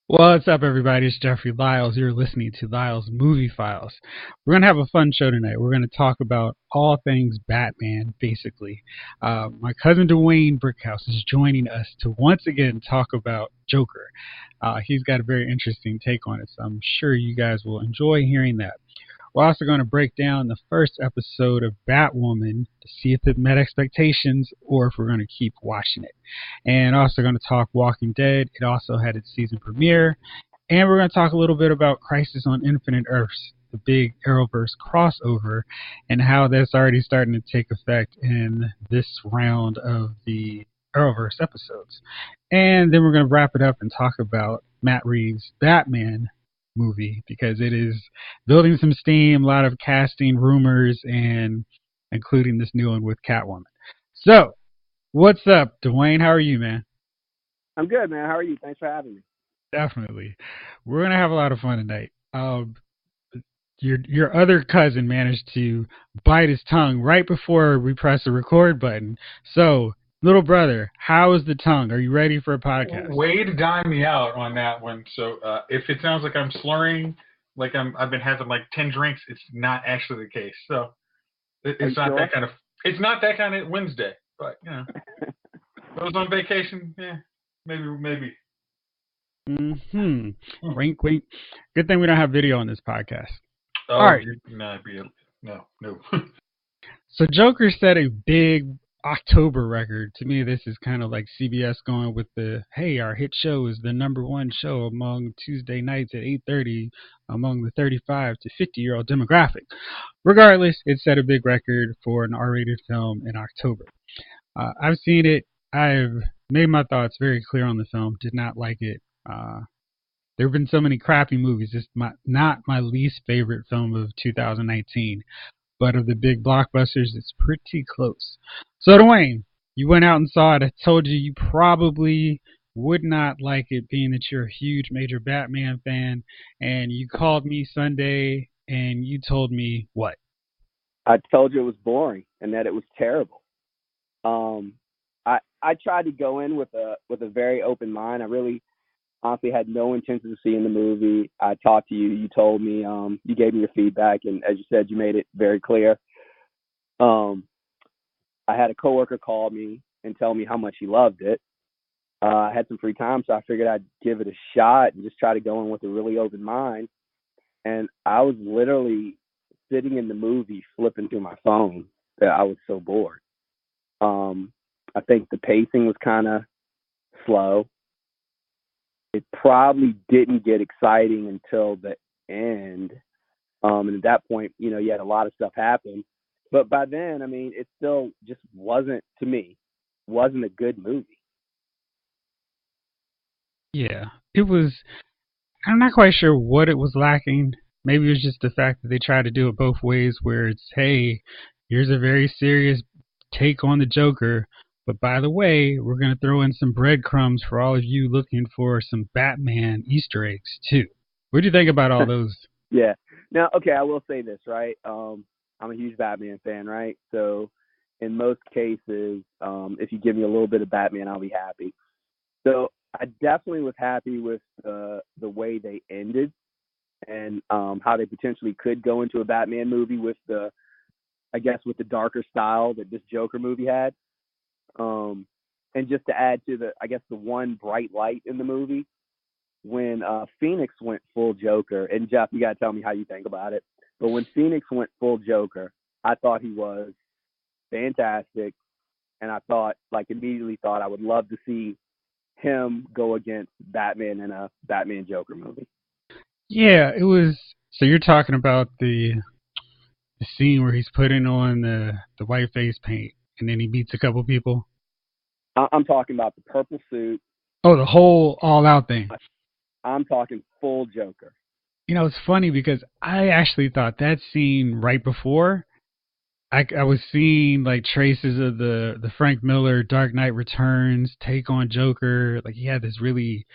What's up, everybody? It's Jeffrey Lyles. You're listening to Lyles Movie Files. We're going to have a fun show tonight. We're going to talk about all things Batman, basically. My cousin Duane Brickhouse is joining us to once again talk about Joker. He's got a very interesting take on it, so I'm sure you guys will enjoy hearing that. We're also going to break down the first episode of Batwoman to see if it met expectations or if we're going to keep watching it. And also going to talk Walking Dead. It also had its season premiere. And we're going to talk a little bit about Crisis on Infinite Earths, the big Arrowverse crossover, and how that's already starting to take effect in this round of the Arrowverse episodes. And then we're going to wrap it up and talk about Matt Reeves' Batman movie because it is building some steam, a lot of casting rumors, and including this new one with Catwoman. So, what's up, Duane? How are you, man? I'm good, man. How are you? Thanks for having me. Definitely. We're gonna have a lot of fun tonight. Your other cousin managed to bite his tongue right before we press the record button. So, little brother, how is the tongue? Are you ready for a podcast? Way to dime me out on that one. So if it sounds like I'm slurring, like I've been having like 10 drinks, it's not actually the case. So it's not sure? that kind of. It's not that kind of Wednesday. But I was on vacation. Yeah, maybe. Mm-hmm. Wink, wink. Good thing we don't have video on this podcast. Oh, all right. No. So Joker set a big October record. To me, this is kind of like CBS going with the, hey, our hit show is the #1 show among Tuesday nights at 8:30 among the 35 to 50-year-old demographic. Regardless, it set a big record for an R-rated film in October. I've seen it. I've made my thoughts very clear on the film. Did not like it. There have been so many crappy movies. It's not my least favorite film of 2019. But of the big blockbusters, it's pretty close. So, Duane, you went out and saw it. I told you probably would not like it, being that you're a huge major Batman fan. And you called me Sunday and you told me what? I told you it was boring and that it was terrible. I tried to go in with a very open mind. I really honestly had no intention of seeing the movie. I talked to you. You told me. You gave me your feedback, and as you said, you made it very clear. I had a coworker call me and tell me how much he loved it. I had some free time, so I figured I'd give it a shot and just try to go in with a really open mind. And I was literally sitting in the movie flipping through my phone that I was so bored. I think the pacing was kind of slow. It probably didn't get exciting until the end. And at that point, you had a lot of stuff happen. But by then, I mean, it still just wasn't, to me, wasn't a good movie. Yeah, it was. I'm not quite sure what it was lacking. Maybe it was just the fact that they tried to do it both ways, where it's, hey, here's a very serious take on the Joker, but by the way, we're going to throw in some breadcrumbs for all of you looking for some Batman Easter eggs, too. What do you think about all those? Yeah. Now, okay, I will say this, right? I'm a huge Batman fan, right? So in most cases, if you give me a little bit of Batman, I'll be happy. So I definitely was happy with the way they ended and how they potentially could go into a Batman movie with the darker style that this Joker movie had. And just to add to the one bright light in the movie, when Phoenix went full Joker, and Jeff, you got to tell me how you think about it, but when Phoenix went full Joker, I thought he was fantastic, and I immediately thought I would love to see him go against Batman in a Batman Joker movie. Yeah, it was. So you're talking about the scene where he's putting on the white face paint and then he beats a couple people? I'm talking about the purple suit. Oh, the whole all-out thing. I'm talking full Joker. It's funny because I actually thought that scene right before, I was seeing like traces of the Frank Miller Dark Knight Returns take on Joker. Like he had this really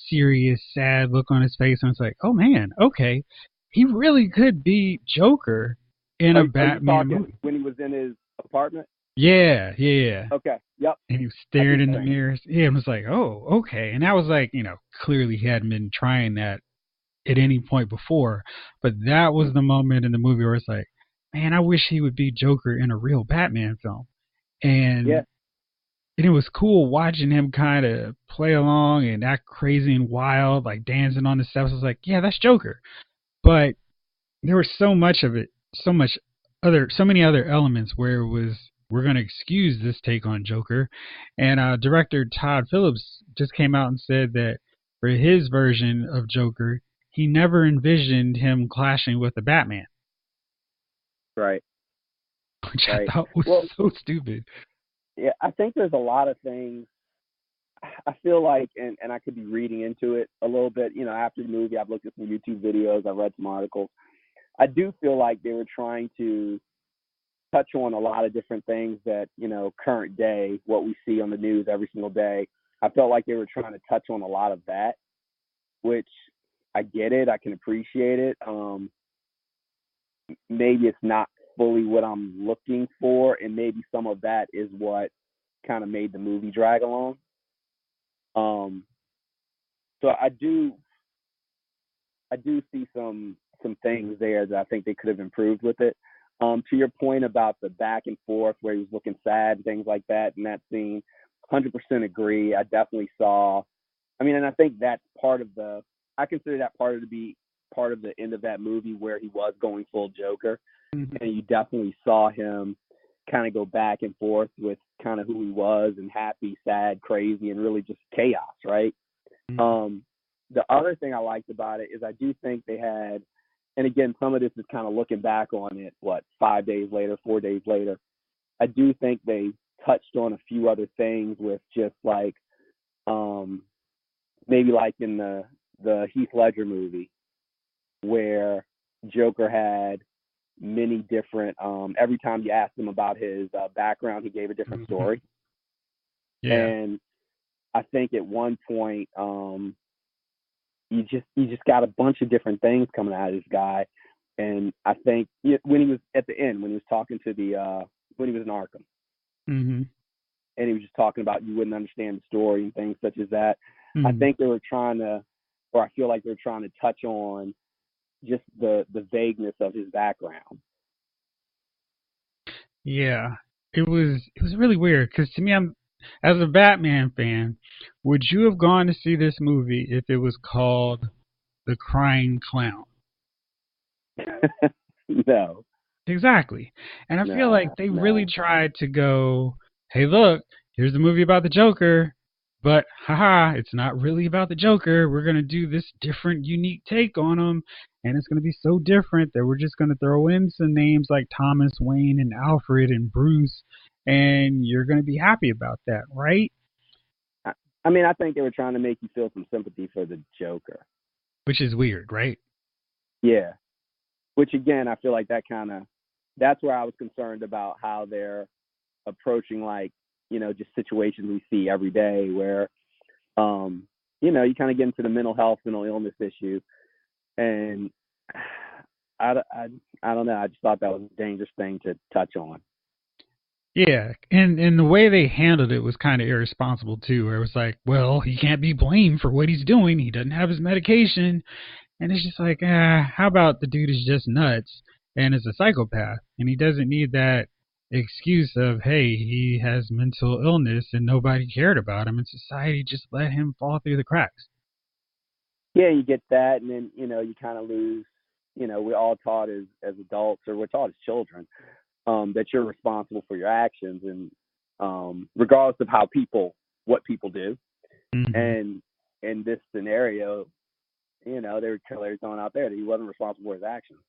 serious, sad look on his face, and it's like, oh man, okay, he really could be Joker in a Batman movie. When he was in his apartment? Yeah, yeah. Okay. Yep. And he was I see staring what in you're the saying. mirrors. Yeah, and was like, oh, okay. And that was like, clearly he hadn't been trying that at any point before. But that was Mhm. the moment in the movie where it's like, man, I wish he would be Joker in a real Batman film. Yeah. And it was cool watching him kind of play along and act crazy and wild, like dancing on the steps. I was like, yeah, that's Joker. But there was so much of it, so many other elements where it was, we're going to excuse this take on Joker. And director Todd Phillips just came out and said that for his version of Joker, he never envisioned him clashing with the Batman, Right. which I Right. thought was Well, so stupid. yeah, I think there's a lot of things. I feel like, and I could be reading into it a little bit. After the movie, I've looked at some YouTube videos, I've read some articles. I do feel like they were trying to touch on a lot of different things that, current day, what we see on the news every single day. I felt like they were trying to touch on a lot of that, which I get it. I can appreciate it. Maybe it's not fully what I'm looking for, and maybe some of that is what kind of made the movie drag along. Um, so I do see some things there that I think they could have improved with it. To your point about the back and forth where he was looking sad and things like that in that scene, 100% agree. I definitely saw. I mean, and I think that's part of the. I consider that part of to be part of the end of that movie where he was going full Joker, Mhm. and you definitely saw him kind of go back and forth with kind of who he was and happy, sad, crazy, and really just chaos, right? Mhm. Um, the other thing I liked about it is I do think they had, and again, some of this is kind of looking back on it, 5 days later, 4 days later. I do think they touched on a few other things with just like, um, maybe like in the Heath Ledger movie where Joker had many different. Every time you asked him about his background, he gave a different Mhm. story, Yeah. and I think at one point, you just got a bunch of different things coming out of this guy, and I think when he was at the end, when he was talking to the when he was in Arkham, Mhm. and he was just talking about you wouldn't understand the story and things such as that. I Mhm. think they were trying to, or I feel like they're trying to touch on just the vagueness of his background. Yeah, it was really weird because to me, I'm as a Batman fan, would you have gone to see this movie if it was called The Crying Clown? No, Exactly. And I feel like no, they really no. tried to go, hey, look, here's the movie about the Joker, but haha, it's not really about the Joker. We're going to do this different, unique take on him, and it's going to be so different that we're just going to throw in some names like Thomas Wayne and Alfred and Bruce, and you're going to be happy about that, right? I, I mean, I think they were trying to make you feel some sympathy for the Joker. Which is weird, right? Yeah, which again, I feel like that's where I was concerned about how they're approaching like just situations we see every day where um you kind of get into the mental illness issue, and I, I, I don't know, I just thought that was a dangerous thing to touch on. Yeah, and the way they handled it was kind of irresponsible too. Where it was like, well, he can't be blamed for what he's doing. He doesn't have his medication, and it's just like, how about the dude is just nuts and is a psychopath, and he doesn't need that excuse of, hey, he has mental illness and nobody cared about him, and society just let him fall through the cracks. Yeah, you get that, and then you kind of lose. We're all taught as adults, or we're taught as children, that you're responsible for your actions, and regardless of what people do. Hmm. And in this scenario, they were clearly throwing out there that he wasn't responsible for his actions,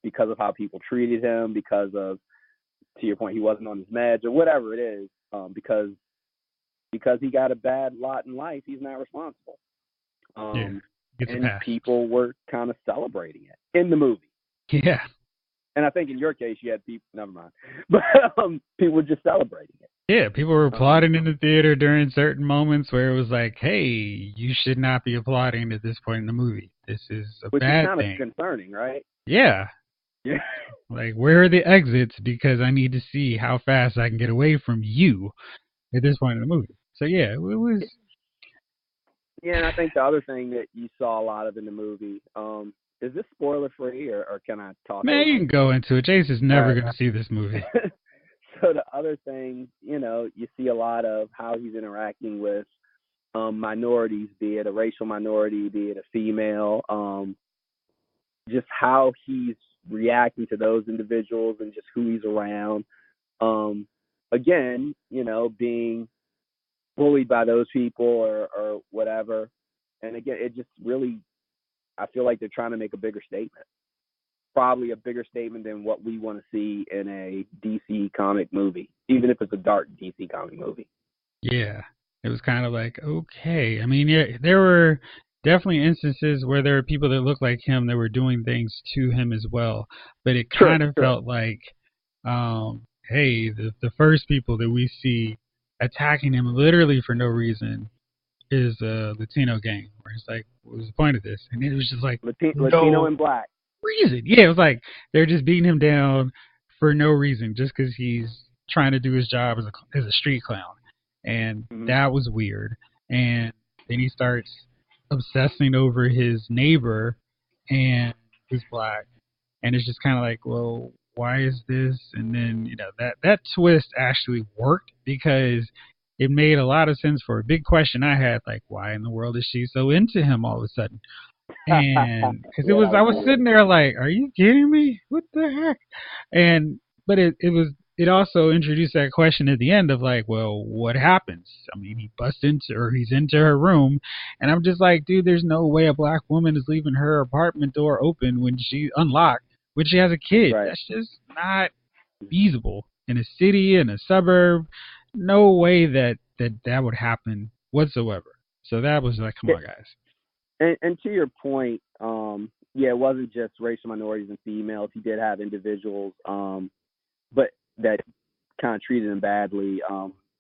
because of how people treated him, because of, to your point, he wasn't on his meds or whatever it is, because he got a bad lot in life, he's not responsible. Yeah, Um, gets a and pass. people were kind of celebrating it in the movie. Yeah. And I think in your case, you had people. Never mind, but people were just celebrating it. Yeah, people were Um, applauding in the theater during certain moments where it was like, hey, you should not be applauding at this point in the movie. This is a which is bad kind of thing. concerning, right? Yeah. Yeah. Like, where are the exits? Because I need to see how fast I can get away from you at this point in the movie. So yeah, it was. Yeah, and I think the other thing that you saw a lot of in the movie, is this spoiler free or can I talk Man, you over can it? go into it. Jace is All never right. going to see this movie. So the other thing, you see a lot of how he's interacting with minorities, be it a racial minority, be it a female, just how he's reacting to those individuals and just who he's around. Again, being bullied by those people or whatever. And again, it just really, I feel like they're trying to make a bigger statement. Probably a bigger statement than what we want to see in a DC comic movie, even if it's a dark DC comic movie. Yeah, it was kind of like, okay. I mean, yeah, there were definitely instances where there were people that looked like him that were doing things to him as well, but it True, kind of true. felt like, hey, the first people that we see attacking him literally for no reason is a Latino gang. Where it's like, what was the point of this? And it was just like, Latino no and black. reason. Yeah, it was like they're just beating him down for no reason, just because he's trying to do his job as a street clown, and Mm-hmm. that was weird. And then he starts obsessing over his neighbor, and who's black, and it's just kind of like, well, why is this? And then that twist actually worked because it made a lot of sense for a big question I had, like, why in the world is she so into him all of a sudden? And because Yeah, I was sitting there like, are you kidding me? What the heck? And but it also introduced that question at the end of like, well, what happens? I mean, he's into her room, and I'm just like, dude, there's no way a black woman is leaving her apartment door open when she unlocked when she has a kid. right. That's just not feasible in a city, in a suburb. No way that would happen whatsoever. So that was like, come on, guys. And to your point, yeah, it wasn't just racial minorities and females. He did have individuals, but that kind of treated him badly.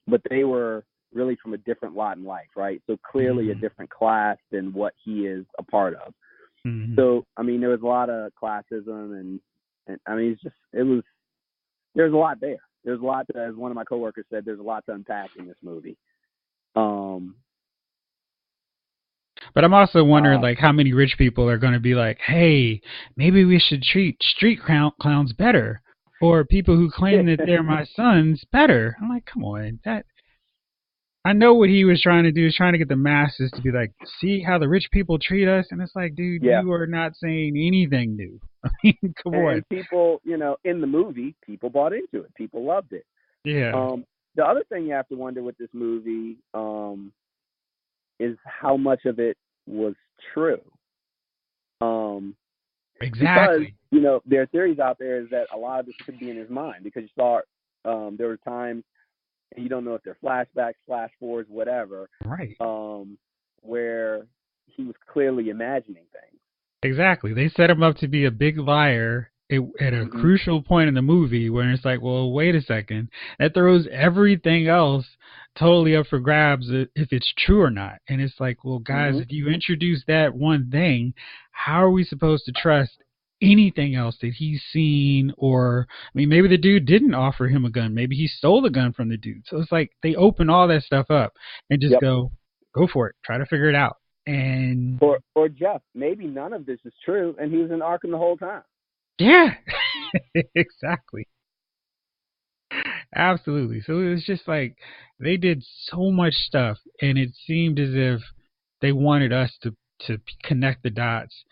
But they were really from a different lot in life, right? So clearly a different class than what he is a part of. Mm-hmm. So I mean, there was a lot of classism, and I mean, there's a lot there. There's a lot, as one of my coworkers said, there's a lot to unpack in this movie. But I'm also wondering, like, how many rich people are going to be like, hey, maybe we should treat street clowns better, or people who claim that they're my sons better. I'm like, come on, I know what he was trying to do is trying to get the masses to be like, see how the rich people treat us, and it's like, dude, you are not saying anything new. I mean, come on. And people, in the movie, people bought into it. People loved it. Yeah. The other thing you have to wonder with this movie is how much of it was true. Exactly. Because, there are theories out there is that a lot of this could be in his mind because you saw there were times, and you don't know if they're flashbacks, flash forwards, whatever, right? Where he was clearly imagining things. Exactly. They set him up to be a big liar at a crucial point in the movie where it's like, well, wait a second. That throws everything else totally up for grabs if it's true or not. And it's like, well, guys, if you introduce that one thing, how are we supposed to trust anything else that he's seen? Or, I mean, maybe the dude didn't offer him a gun. Maybe he stole the gun from the dude. So it's like they open all that stuff up and just go for it. Try to figure it out. And or Jeff, maybe none of this is true, and he was in Arkham the whole time. Yeah, exactly. Absolutely. So it was just like they did so much stuff, and it seemed as if they wanted us to connect the dots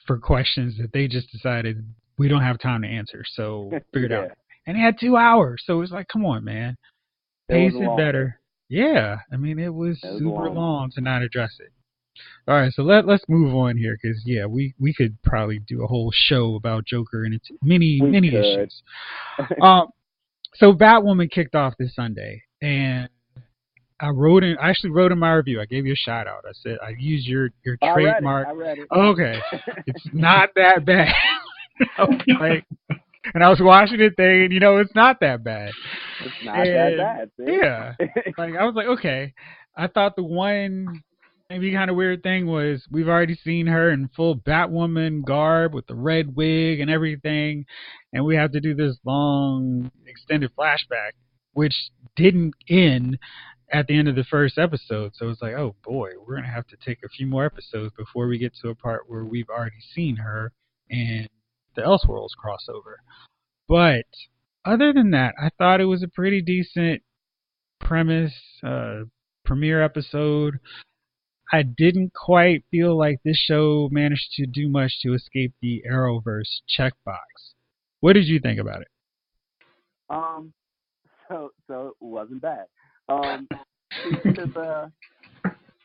for questions that they just decided we don't have time to answer. So figure it out. And they had 2 hours, so it was like, come on, man, pace it better. Yeah, I mean, it was super long to not address it. All right, so let's move on here because we could probably do a whole show about Joker and its many issues. So Batwoman kicked off this Sunday, and I actually wrote in my review. I gave you a shout out. I said I used your trademark. I read it. Okay, it's not that bad. Okay. And I was watching the thing, and it's not that bad. It's not that bad. See? Yeah, like I was like, okay. I thought the one Maybe kind of weird thing was we've already seen her in full Batwoman garb with the red wig and everything, and we have to do this long extended flashback, which didn't end at the end of the first episode. So it's like, oh boy, we're gonna have to take a few more episodes before we get to a part where we've already seen her and the Elseworlds crossover. But other than that, I thought it was a pretty decent premise, premiere episode. I didn't quite feel like this show managed to do much to escape the Arrowverse checkbox. What did you think about it? So it wasn't bad. So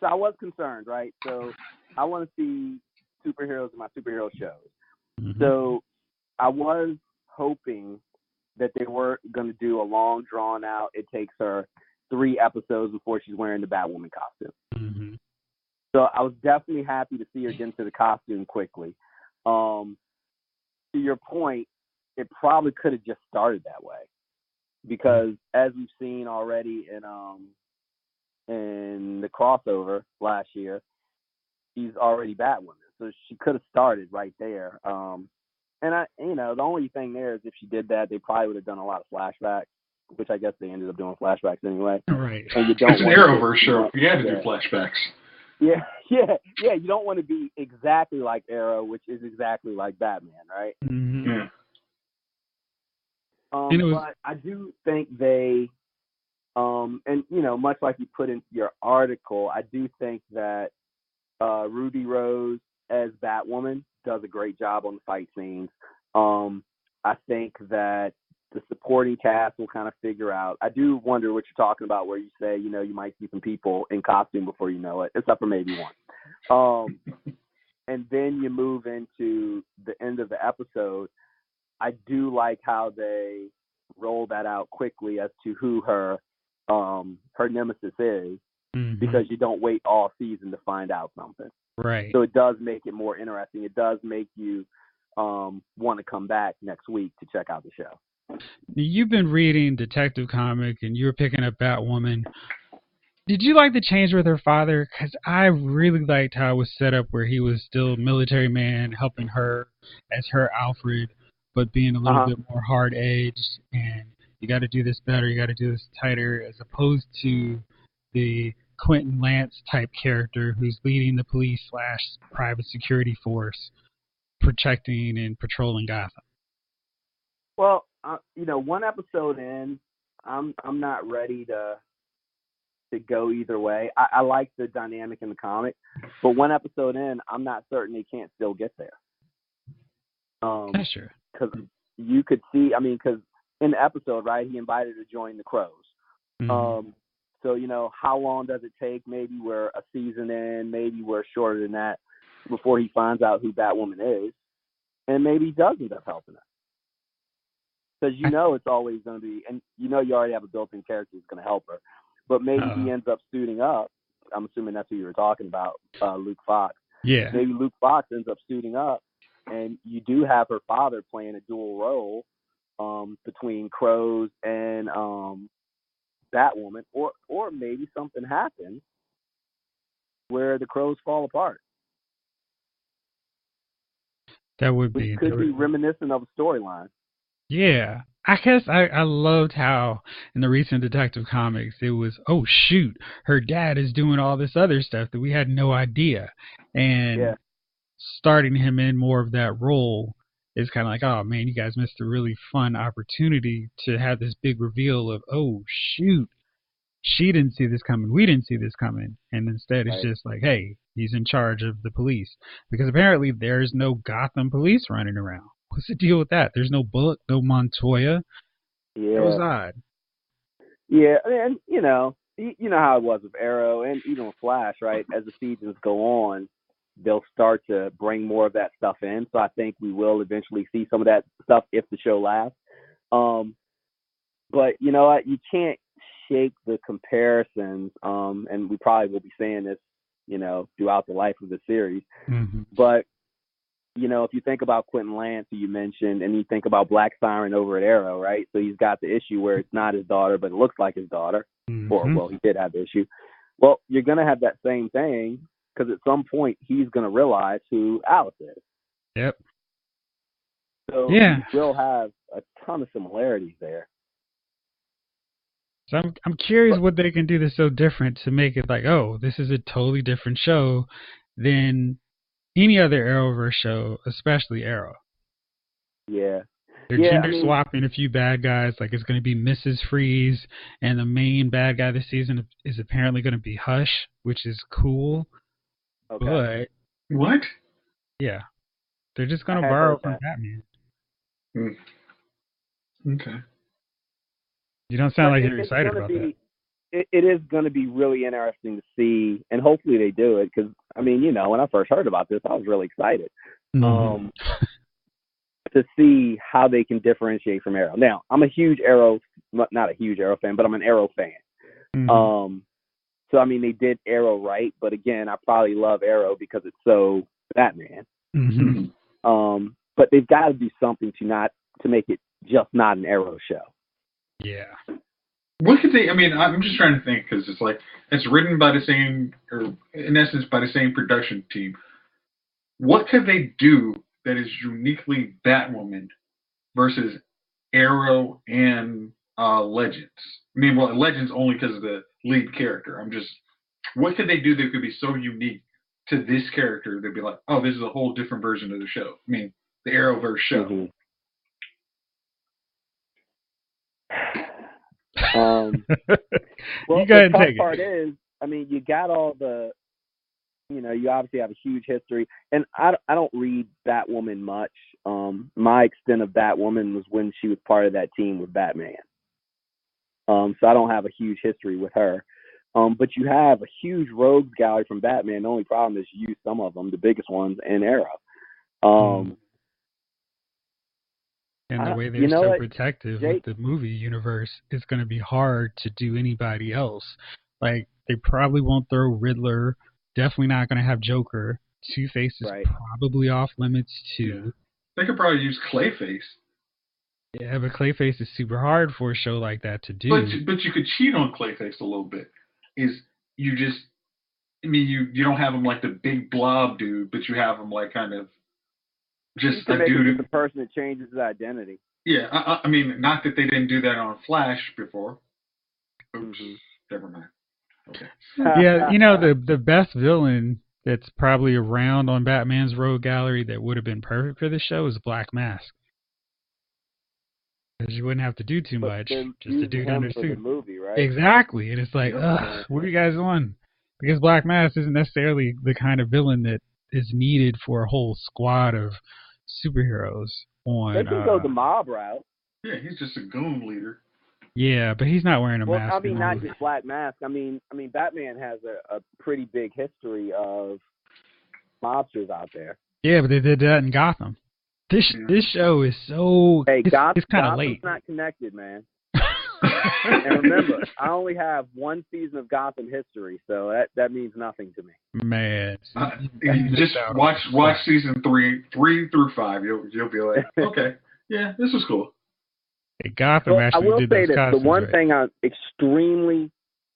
I was concerned, right? So I want to see superheroes in my superhero shows. Mm-hmm. So I was hoping that they were going to do a long, drawn out, it takes her 3 episodes before she's wearing the Batwoman costume. Mm-hmm. So I was definitely happy to see her get into the costume quickly. To your point, it probably could have just started that way, because as we've seen already in the crossover last year, she's already Batwoman, so she could have started right there. And the only thing there is if she did that, they probably would have done a lot of flashbacks, which I guess they ended up doing flashbacks anyway. Right. And you don't it's an Arrowverse show. You had to do flashbacks. Yeah. You don't want to be exactly like Arrow, which is exactly like Batman, right? Mm-hmm. Yeah. But I do think they, and much like you put in your article, I do think that Ruby Rose as Batwoman does a great job on the fight scenes. I think that the supporting cast will kind of figure out. I do wonder what you're talking about, where you say, you might see some people in costume before you know it, except for maybe one. And then you move into the end of the episode. I do like how they roll that out quickly as to who her nemesis is, mm-hmm. because you don't wait all season to find out something. Right. So it does make it more interesting. It does make you want to come back next week to check out the show. You've been reading Detective Comic and you were picking up Batwoman. Did you like the change with her father? Because I really liked how it was set up, where he was still a military man helping her as her Alfred, but being a little bit more hard-edged, and you got to do this better, you got to do this tighter, as opposed to the Quentin Lance type character who's leading the police / private security force, protecting and patrolling Gotham. Well, one episode in, I'm not ready to go either way. I like the dynamic in the comic, but one episode in, I'm not certain they can't still get there. That's true. Because you could see, because in the episode, right, he invited her to join the Crows. Mm-hmm. So, how long does it take? Maybe we're a season in, maybe we're shorter than that, before he finds out who Batwoman is. And maybe he does end up helping her. Because it's always going to be, and you already have a built-in character who's going to help her. But maybe he ends up suiting up. I'm assuming that's who you were talking about, Luke Fox. Yeah. Maybe Luke Fox ends up suiting up, and you do have her father playing a dual role between Crows and Batwoman, or maybe something happens where the Crows fall apart. That would be. Which could be reminiscent of a storyline. Yeah. I guess I loved how in the recent Detective Comics it was, oh shoot, her dad is doing all this other stuff that we had no idea. And starting him in more of that role is kind of like, oh man, you guys missed a really fun opportunity to have this big reveal of, oh shoot, she didn't see this coming, we didn't see this coming. And instead it's just like, hey, he's in charge of the police. Because apparently there's no Gotham police running around. What's the deal with that? There's no Bullock, no Montoya. Yeah. It was odd. Yeah, and you know how it was with Arrow and even with Flash, right? As the seasons go on, they'll start to bring more of that stuff in. So I think we will eventually see some of that stuff if the show lasts. But you know what? You can't shake the comparisons. And we probably will be saying this, throughout the life of the series. Mm-hmm. But if you think about Quentin Lance, who you mentioned, and you think about Black Siren over at Arrow, right? So he's got the issue where it's not his daughter, but it looks like his daughter. Mm-hmm. Or, well, he did have the issue. Well, you're going to have that same thing because at some point he's going to realize who Alice is. Yep. So yeah. you will have a ton of similarities there. So I'm curious what they can do that's so different to make it like, oh, this is a totally different show than any other Arrowverse show, especially Arrow. Yeah. They're gender swapping a few bad guys. Like, it's going to be Mrs. Freeze, and the main bad guy this season is apparently going to be Hush, which is cool. Okay. But what? Yeah, they're just going to borrow from Batman. Okay. You don't sound like you're excited about that. It is going to be really interesting to see, and hopefully they do it, because, I mean, when I first heard about this, I was really excited to see how they can differentiate from Arrow. Now, I'm a huge Arrow, not a huge Arrow fan, but I'm an Arrow fan. So, I mean, they did Arrow right, but again, I probably love Arrow because it's so Batman. But they've got to do something to make it just not an Arrow show. Yeah. What could they? I mean, I'm just trying to think, because it's like it's written by the same, or in essence, by the same production team. What could they do that is uniquely Batwoman versus Arrow and Legends? I mean, well, Legends only because of the lead character. What could they do that could be so unique to this character? They'd be like, oh, this is a whole different version of the show. I mean, the Arrowverse show. Well, you go ahead and take the tough part is, I mean, you got all the, you obviously have a huge history, and I don't read Batwoman much. My extent of Batwoman was when she was part of that team with Batman. So I don't have a huge history with her. But you have a huge rogues gallery from Batman. The only problem is you use some of them, the biggest ones, in Arrow. And the way they're so protective with the movie universe, it's going to be hard to do anybody else. Like, they probably won't throw Riddler. Definitely not going to have Joker. Two-Face is probably off limits too. Yeah. They could probably use Clayface. Yeah, but Clayface is super hard for a show like that to do. But you could cheat on Clayface a little bit. You don't have him like the big blob dude, but you have him like kind of just a dude. The person that changes his identity. Yeah, I mean, not that they didn't do that on Flash before. Oops, never mind. Okay. Yeah, the best villain that's probably around on Batman's rogue gallery that would have been perfect for this show is Black Mask. Because you wouldn't have to do too much. Just a dude under suit. The movie, right? Exactly. And it's like, what are you guys on? Because Black Mask isn't necessarily the kind of villain that is needed for a whole squad of superheroes. They can go the mob route. Yeah, he's just a goon leader. Yeah, but he's not wearing a mask. I mean, not just Black Mask. I mean, Batman has a pretty big history of mobsters out there. Yeah, but they did that in Gotham. This show is so. Hey, it's kind of late. Gotham's not connected, man. And remember, I only have one season of Gotham history, so that means nothing to me. Man, just watch season 3 through 5. You'll be like, okay, yeah, this was cool. Hey, Gotham actually did those costumes. I will say this: the one thing I'm extremely,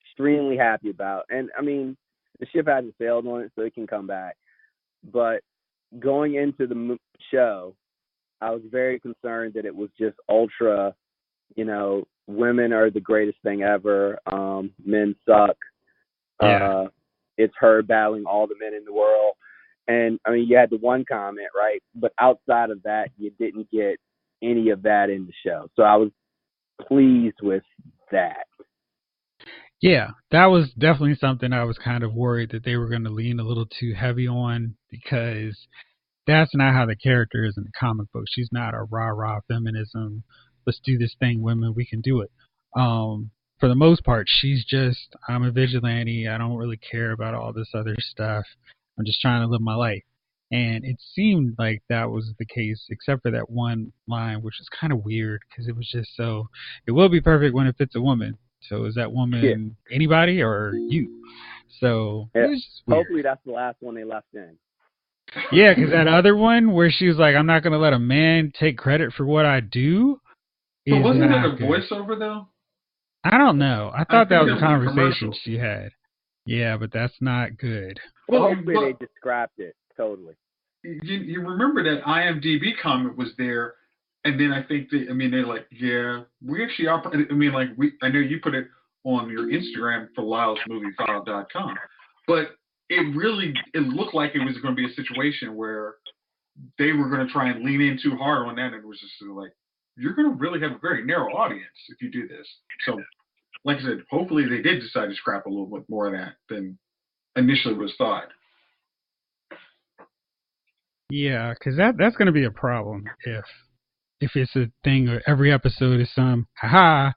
extremely happy about, and I mean, the ship hasn't sailed on it, so it can come back. But going into the show, I was very concerned that it was just ultra, women are the greatest thing ever. Men suck. Yeah. It's her battling all the men in the world. And, I mean, you had the one comment, right? But outside of that, you didn't get any of that in the show. So I was pleased with that. Yeah, that was definitely something I was kind of worried that they were going to lean a little too heavy on, because that's not how the character is in the comic book. She's not a rah-rah feminism. Let's do this thing, women. We can do it. For the most part, she's just, I'm a vigilante. I don't really care about all this other stuff. I'm just trying to live my life. And it seemed like that was the case, except for that one line, which is kind of weird, because it was just so, it will be perfect when it fits a woman. So is that woman anybody or you? So it was just weird. Hopefully that's the last one they left in. Yeah, because that other one where she was like, I'm not going to let a man take credit for what I do. But wasn't that a voiceover, though? I don't know. I thought that was a conversation she had. Yeah, but that's not good. Well, hopefully they just scrapped it totally. You remember that IMDb comment was there, and then I think they're like, yeah, we actually are. I mean, like I know you put it on your Instagram for LylesMovieFile.com, but it looked like it was going to be a situation where they were going to try and lean in too hard on that, and it was just sort of like, you're going to really have a very narrow audience if you do this. So, like I said, hopefully they did decide to scrap a little bit more of that than initially was thought. Yeah, because that's going to be a problem if it's a thing where every episode is some, haha,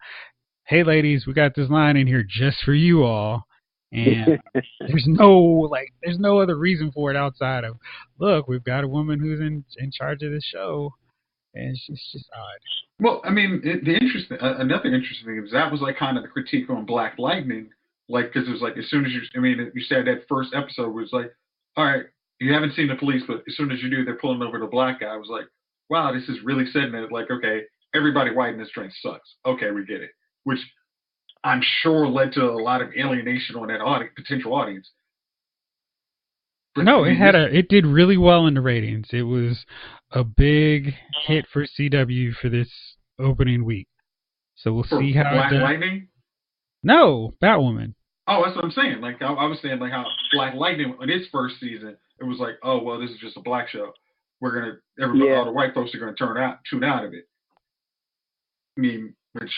hey ladies, we got this line in here just for you all, and there's no other reason for it outside of, look, we've got a woman who's in charge of the show, and she's just odd. Well, I mean, another interesting thing is that was like kind of the critique on Black Lightning, like because it was like as soon as you said that first episode was like, all right, you haven't seen the police, but as soon as you do, they're pulling over the black guy. I was like, wow, this is really setting it like, okay, everybody white in this train sucks. Okay, we get it, which I'm sure led to a lot of alienation on that potential audience. But, no, it did really well in the ratings. It was a big hit for CW for this opening week. So we'll see how Black Lightning? No, Batwoman. Oh, that's what I'm saying. Like I was saying, like how Black Lightning in its first season, it was like, oh well, this is just a black show. All the white folks are gonna tune out of it. I mean, which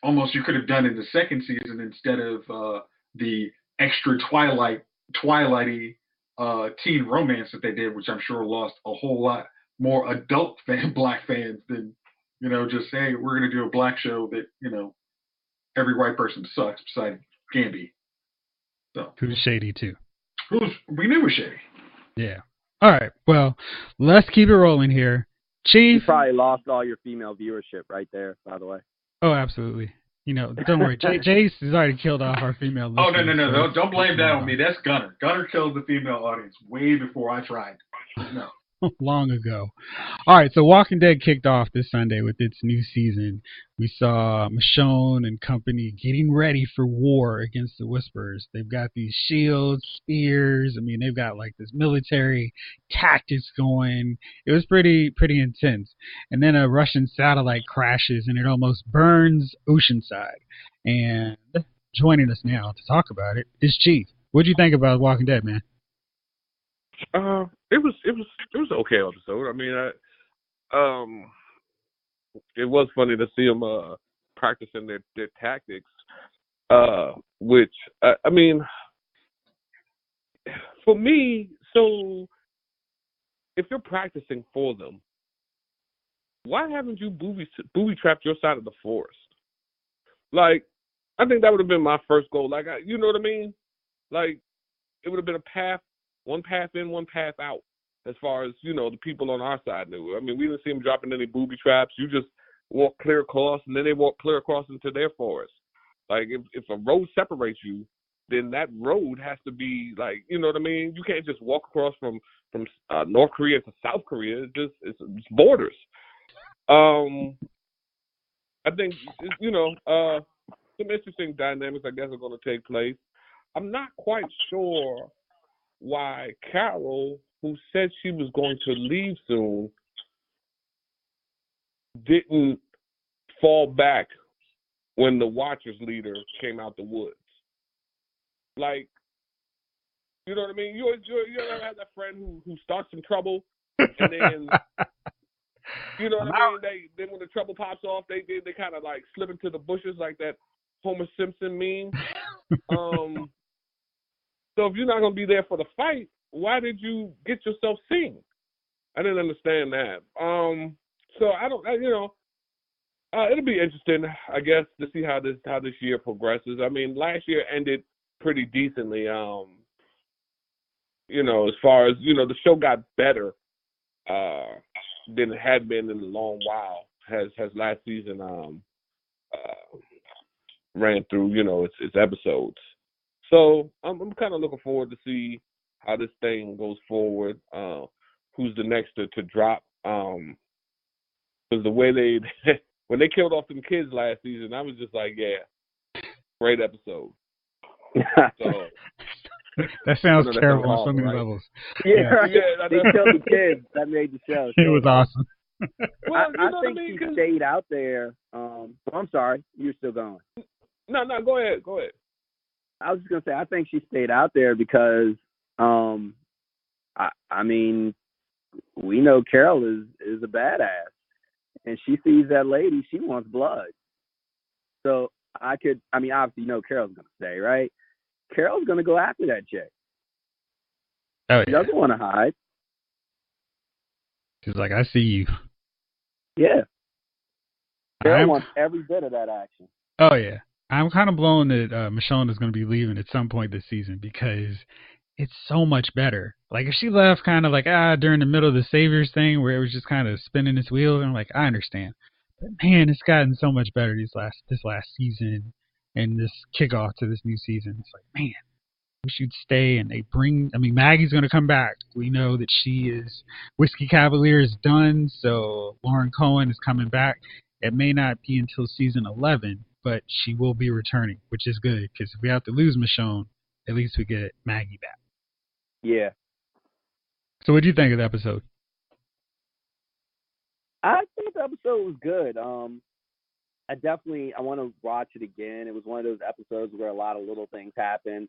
almost you could have done in the second season instead of the extra Twilighty teen romance that they did, which I'm sure lost a whole lot more adult black fans than just hey, we're gonna do a black show that every white person sucks besides Gamby. So who's shady too? We knew was shady. Yeah. All right. Well, let's keep it rolling here. Chief, you probably lost all your female viewership right there, by the way. Oh, absolutely. Don't worry. Jace has already killed off our female listeners. Oh, no. Don't blame that on me. That's Gunner. Gunner killed the female audience way before I tried. No. Long ago. All right, so Walking Dead kicked off this Sunday with its new season. We saw Michonne and company getting ready for war against the Whisperers. They've got these shields, spears. I mean, they've got like this military tactics going. It was pretty intense. And then a Russian satellite crashes and it almost burns Oceanside. And joining us now to talk about it is Chief. What'd you think about Walking Dead, man? It was an okay episode. I mean, it was funny to see them practicing their tactics, which I mean, for me, so if you're practicing for them, why haven't you booby trapped your side of the forest? Like, I think that would have been my first goal. Like, you know what I mean? Like, it would have been a path. One path in, one path out, as far as, the people on our side knew. I mean, we didn't see them dropping any booby traps. You just walk clear across, and then they walk clear across into their forest. Like, if a road separates you, then that road has to be, like, you know what I mean? You can't just walk across from North Korea to South Korea. It's borders. I think, some interesting dynamics, I guess, are going to take place. I'm not quite sure why Carol, who said she was going to leave soon, didn't fall back when the Watchers leader came out the woods. Like, you know what I mean? You ever have that friend who starts some trouble, and then, you know what I mean? Then when the trouble pops off, they kind of like slip into the bushes like that Homer Simpson meme. So if you're not going to be there for the fight, why did you get yourself seen? I didn't understand that. So I don't, it'll be interesting, I guess, to see how this year progresses. I mean, last year ended pretty decently. As far as the show got better than it had been in a long while. Has last season ran through its episodes. So I'm kind of looking forward to see how this thing goes forward. Who's the next to drop? Because the way when they killed off them kids last season, I was just like, yeah, great episode. So That sounds I don't know if terrible on that's so many right. levels. Yeah, Yeah. right. Yeah, They killed the kids that made the show. It was awesome. well, I you know what I think mean? she stayed out there. I'm sorry, you're still going. No, go ahead. I was just gonna say I think she stayed out there because I mean we know Carol is a badass, and she sees that lady, she wants blood. So obviously Carol's gonna stay, right? Carol's gonna go after that chick. Oh She yeah. doesn't want to hide. She's like, I see you. Yeah, Carol wants every bit of that action. Oh yeah. I'm kind of blown that Michonne is going to be leaving at some point this season because it's so much better. Like if she left kind of like during the middle of the Saviors thing where it was just kind of spinning its wheels, I'm like, I understand. But man, it's gotten so much better this last season and this kickoff to this new season. It's like, man, we should stay. And Maggie's going to come back. We know that Whiskey Cavalier is done, so Lauren Cohen is coming back. It may not be until season 11, but she will be returning, which is good because if we have to lose Michonne, at least we get Maggie back. Yeah. So what do you think of the episode? I think the episode was good. I want to watch it again. It was one of those episodes where a lot of little things happen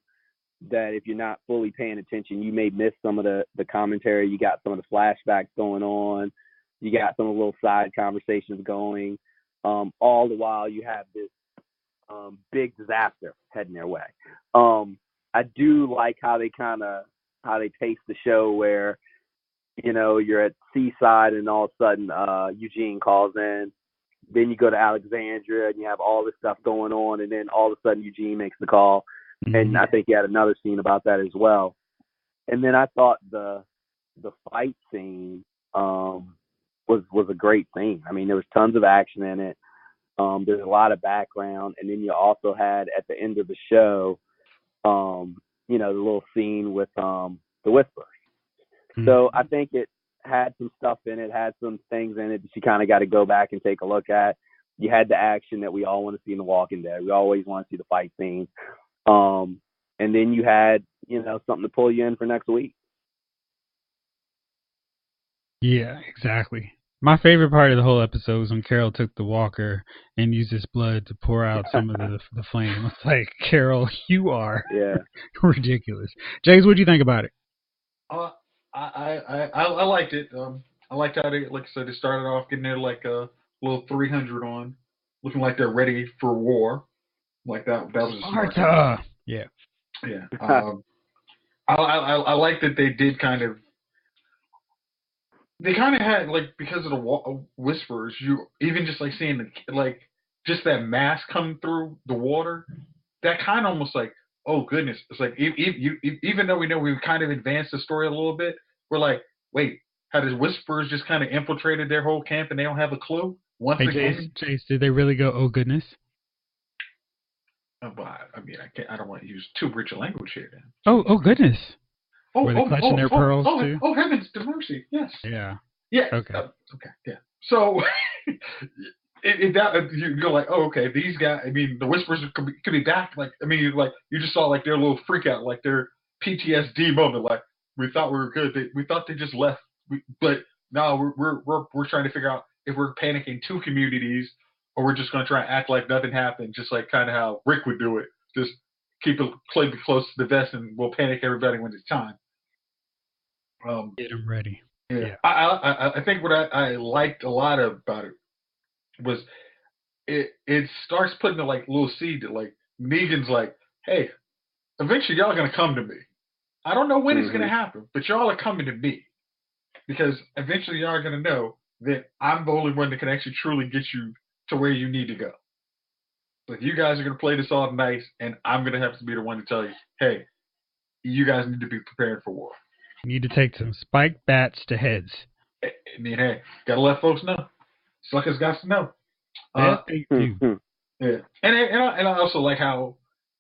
that if you're not fully paying attention, you may miss some of the commentary. You got some of the flashbacks going on. You got some of the little side conversations going. All the while you have this big disaster heading their way. I do like how they pace the show where, you're at Seaside and all of a sudden Eugene calls in. Then you go to Alexandria and you have all this stuff going on, and then all of a sudden Eugene makes the call. Mm-hmm. And I think you had another scene about that as well. And then I thought the fight scene was a great scene. I mean, there was tons of action in it. There's a lot of background, and then you also had at the end of the show, the little scene with the Whisperers. Mm-hmm. So I think it had some stuff in it, had some things in it that you kind of got to go back and take a look at. You had the action that we all want to see in The Walking Dead. We always want to see the fight scene. And then you had, something to pull you in for next week. Yeah, exactly. My favorite part of the whole episode was when Carol took the walker and used his blood to pour out some of the flame. It's like, Carol, you are ridiculous. James, what do you think about it? I liked it. I liked how they, like I said, they started off getting there like a little 300 on, looking like they're ready for war. Like that was a smart. Yeah. Yeah. I like that they did they kind of had, like, because of the Whisperers, you even just like seeing just that mass come through the water, that kind of almost like, oh goodness, it's like even though we know we've kind of advanced the story a little bit, we're like, wait, how does Whisperers just kind of infiltrated their whole camp and they don't have a clue? Once again, Chase, did they really go, oh goodness? But I don't want to use too rich a language here. Then. Oh goodness. Were they clutching their pearls too? Oh heavens to mercy! Yes. Yeah. Yeah. Okay. Okay. Yeah. So you go like, oh, okay, these guys. I mean, the Whisperers could be back. Like, I mean, like you just saw like their little freak out, like their PTSD moment. Like we thought we were good. We thought they just left. But now we're trying to figure out if we're panicking two communities or we're just going to try and act like nothing happened, just like kind of how Rick would do it. Just keep it close to the vest, and we'll panic everybody when it's time. Get them ready. Yeah. I think what I liked a lot about it was it starts putting a like little seed that like Negan's like, hey, eventually y'all are gonna come to me. I don't know when it's gonna happen, but y'all are coming to me because eventually y'all are gonna know that I'm the only one that can actually truly get you to where you need to go. Like you guys are gonna play this all nice, and I'm gonna have to be the one to tell you, hey, you guys need to be prepared for war. You need to take some spiked bats to heads. I mean, hey, gotta let folks know. Suckers got to know. They do. Yeah, and I also like how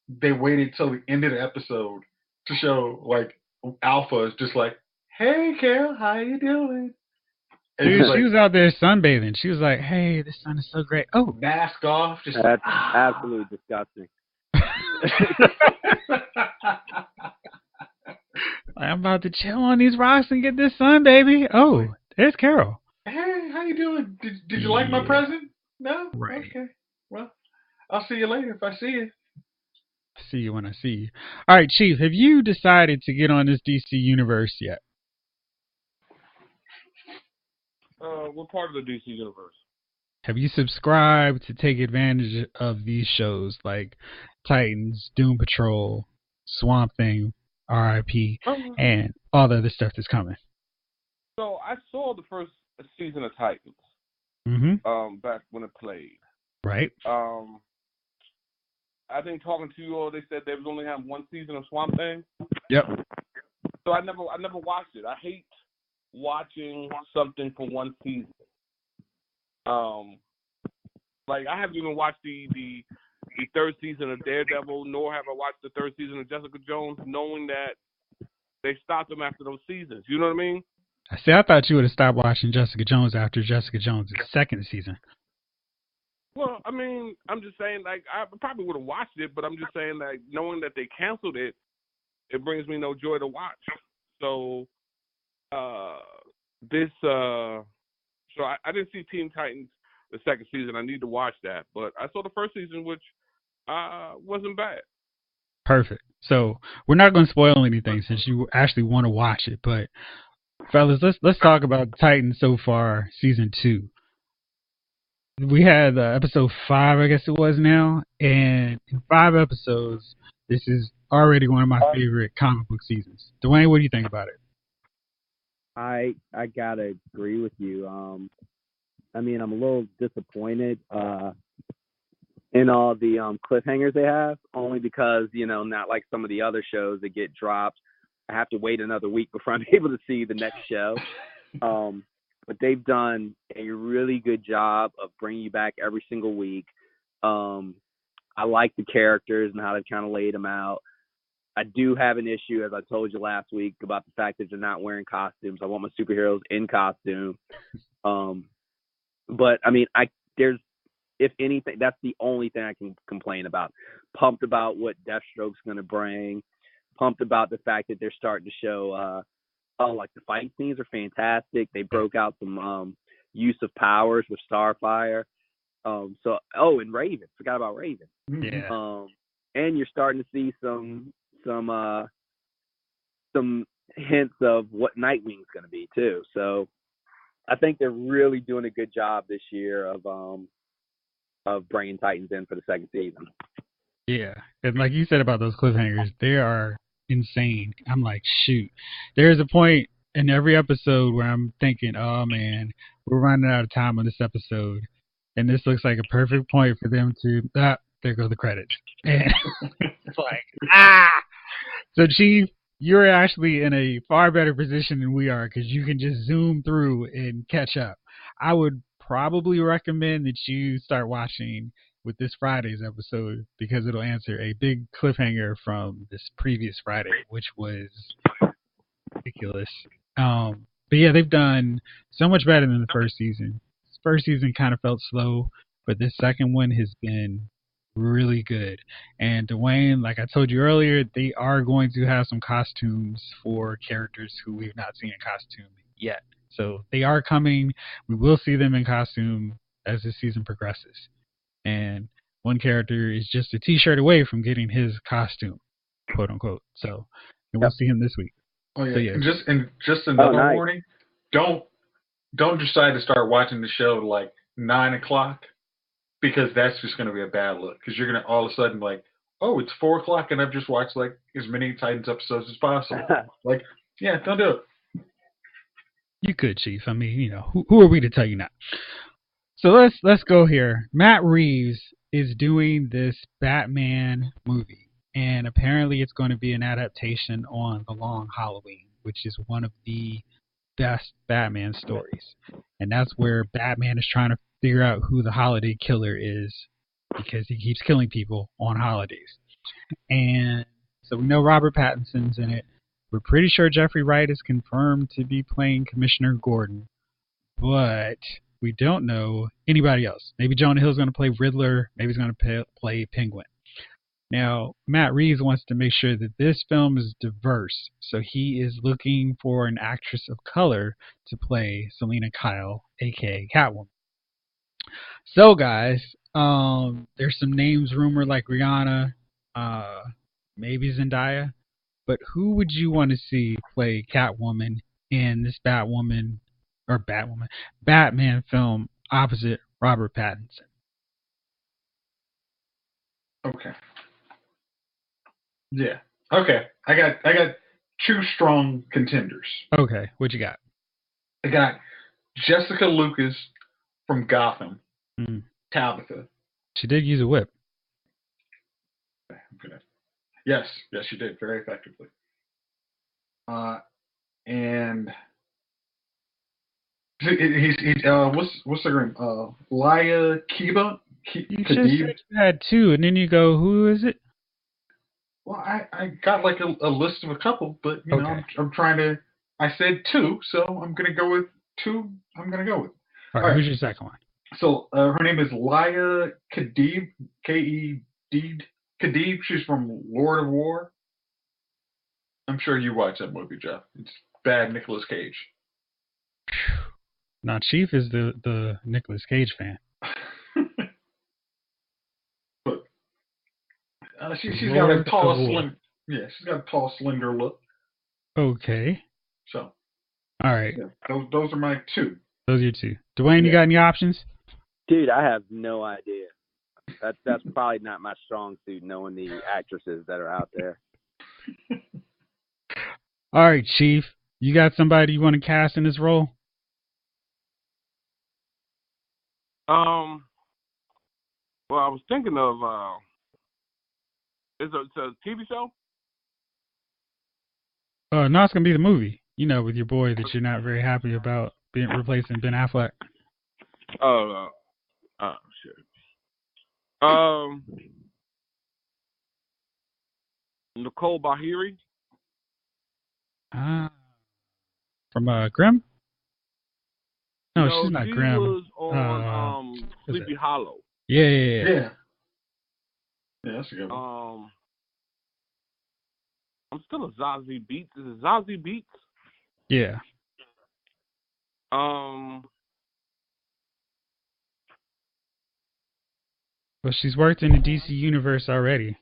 they waited till the end of the episode to show like Alpha is just like, hey, Carol, how you doing? Dude, she was out there sunbathing. She was like, hey, the sun is so great. Oh, mask off. Just that's absolutely disgusting. I'm about to chill on these rocks and get this sun, baby. Oh, there's Carol. Hey, how you doing? Did you like my present? No? Right. Okay. Well, I'll see you later if I see you. See you when I see you. All right, Chief, have you decided to get on this DC universe yet? What part of the DC universe? Have you subscribed to take advantage of these shows like Titans, Doom Patrol, Swamp Thing, RIP, and all the other stuff that's coming? So I saw the first season of Titans. Back when it played. Right. I think talking to you all, they said they was only having one season of Swamp Thing. Yep. So I never watched it. I hate watching something for one season. Like I haven't even watched the third season of Daredevil, nor have I watched the third season of Jessica Jones, knowing that they stopped them after those seasons. You know what I mean? I see. I thought you would have stopped watching Jessica Jones after Jessica Jones' second season. Well, I mean, I'm just saying, like, I probably would have watched it, but I'm just saying, like, knowing that they canceled it, it brings me no joy to watch. So, so I didn't see Teen Titans the second season. I need to watch that, but I saw the first season, which wasn't bad. Perfect. So we're not going to spoil anything since you actually want to watch it, but fellas, let's talk about Titans so far, season 2. We had episode 5, I guess it was now, and in 5 episodes, this is already one of my favorite comic book seasons. Duane, what do you think about it? I gotta agree with you. I mean, I'm a little disappointed in all the cliffhangers they have, only because, not like some of the other shows that get dropped. I have to wait another week before I'm able to see the next show. But they've done a really good job of bringing you back every single week. I like the characters and how they've kind of laid them out. I do have an issue, as I told you last week, about the fact that they're not wearing costumes. I want my superheroes in costume. But I mean, if anything, that's the only thing I can complain about. Pumped about what Deathstroke's going to bring. Pumped about the fact that they're starting to show, like the fight scenes are fantastic. They broke out some use of powers with Starfire. And Raven. Forgot about Raven. Yeah. And you're starting to see some hints of what Nightwing's going to be too. So I think they're really doing a good job this year of bringing Titans in for the second season. Yeah, and like you said about those cliffhangers, they are insane. I'm like, shoot. There's a point in every episode where I'm thinking, oh man, we're running out of time on this episode, and this looks like a perfect point for them to. There go the credits, and it's like, So, Chief, you're actually in a far better position than we are because you can just zoom through and catch up. I would probably recommend that you start watching with this Friday's episode because it'll answer a big cliffhanger from this previous Friday, which was ridiculous. But yeah, they've done so much better than the first season. This first season kind of felt slow, but this second one has been really good. And Duane, like I told you earlier, they are going to have some costumes for characters who we've not seen in costume yet. So they are coming. We will see them in costume as the season progresses. And one character is just a t-shirt away from getting his costume, quote unquote. So we'll see him this week. Oh yeah. So, yeah. And just another warning. Don't decide to start watching the show like 9:00. Because that's just going to be a bad look. Because you're going to all of a sudden like, oh, it's 4:00 and I've just watched like as many Titans episodes as possible. Like, yeah, don't do it. You could, Chief. I mean, who are we to tell you not? So let's go here. Matt Reeves is doing this Batman movie, and apparently it's going to be an adaptation on The Long Halloween, which is one of the best Batman stories. And that's where Batman is trying to figure out who the holiday killer is because he keeps killing people on holidays. And so we know Robert Pattinson's in it. We're pretty sure Jeffrey Wright is confirmed to be playing Commissioner Gordon, but we don't know anybody else. Maybe Jonah Hill's going to play Riddler. Maybe he's going to play Penguin. Now, Matt Reeves wants to make sure that this film is diverse, so he is looking for an actress of color to play Selena Kyle, aka Catwoman. So, guys, there's some names rumored like Rihanna, uh, maybe Zendaya, but who would you want to see play Catwoman in this Batman film opposite Robert Pattinson? Okay. Yeah. Okay. I got two strong contenders. Okay, what you got? I got Jessica Lucas from Gotham, Tabitha. She did use a whip. Okay. Yes, she did very effectively. And what's her name? Laya Kiba. You just said you had two, and then you go, who is it? Well, I got like a list of a couple, but you know, I'm trying to. I said two, so I'm gonna go with two. I'm gonna go with. All right, who's your second one? So her name is Laya Kadib, K-E-D, Kadib. She's from Lord of War. I'm sure you watched that movie, Jeff. It's bad Nicolas Cage. Now, Chief is the Nicolas Cage fan. But she's got a tall, slim. Yeah, she's got a tall, slender look. Okay. So. All right. Yeah, those are my two. Those are your two. Duane, you got any options? Dude, I have no idea. That's probably not my strong suit, knowing the actresses that are out there. All right, Chief. You got somebody you want to cast in this role? Well, I was thinking of it's a TV show. No, it's gonna be the movie. You know, with your boy that you're not very happy about being replacing Ben Affleck. Oh shit. Nicole Bahiri. From Grimm? No, she's not she Grimm. She was on Sleepy Hollow. Yeah. Yeah, that's a good one. I'm still a Zazie Beetz. Is it Zazie Beetz? Yeah. Well, she's worked in the DC universe already.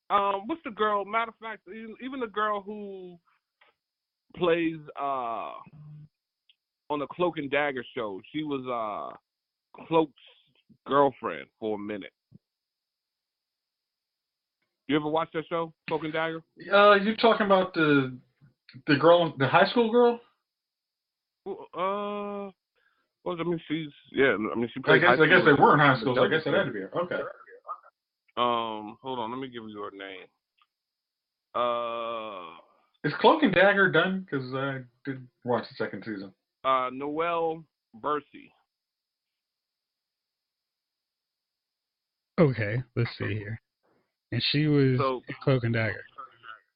What's the girl? Matter of fact, even the girl who plays on the Cloak and Dagger show, she was Cloak's girlfriend for a minute. You ever watch that show, Cloak and Dagger? You talking about the girl, the high school girl? Well, I mean, she I played. guess they were in high school, so I guess it had to be her. Okay. Hold on, let me give you her name. Is Cloak and Dagger done? Because I did watch the second season. Noelle Bercy. Okay, let's see here. And she was Cloak and Dagger.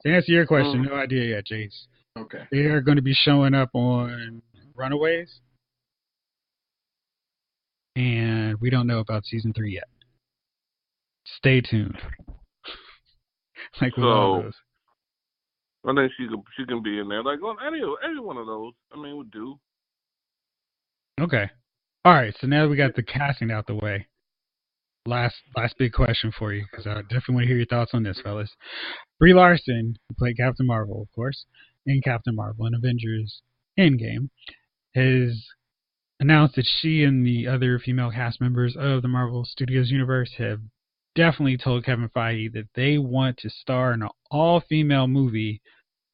To answer your question, no idea yet, Jace. Okay. They are going to be showing up on Runaways. And we don't know about season 3 yet. Stay tuned. Like with all those. I think she can be in there. Like, well, any one of those, I mean, would do. Okay. All right, so now we got the casting out the way. Last big question for you, because I definitely want to hear your thoughts on this, fellas. Brie Larson, who played Captain Marvel, of course, in Captain Marvel and Avengers Endgame, has announced that she and the other female cast members of the Marvel Studios universe have definitely told Kevin Feige that they want to star in an all-female movie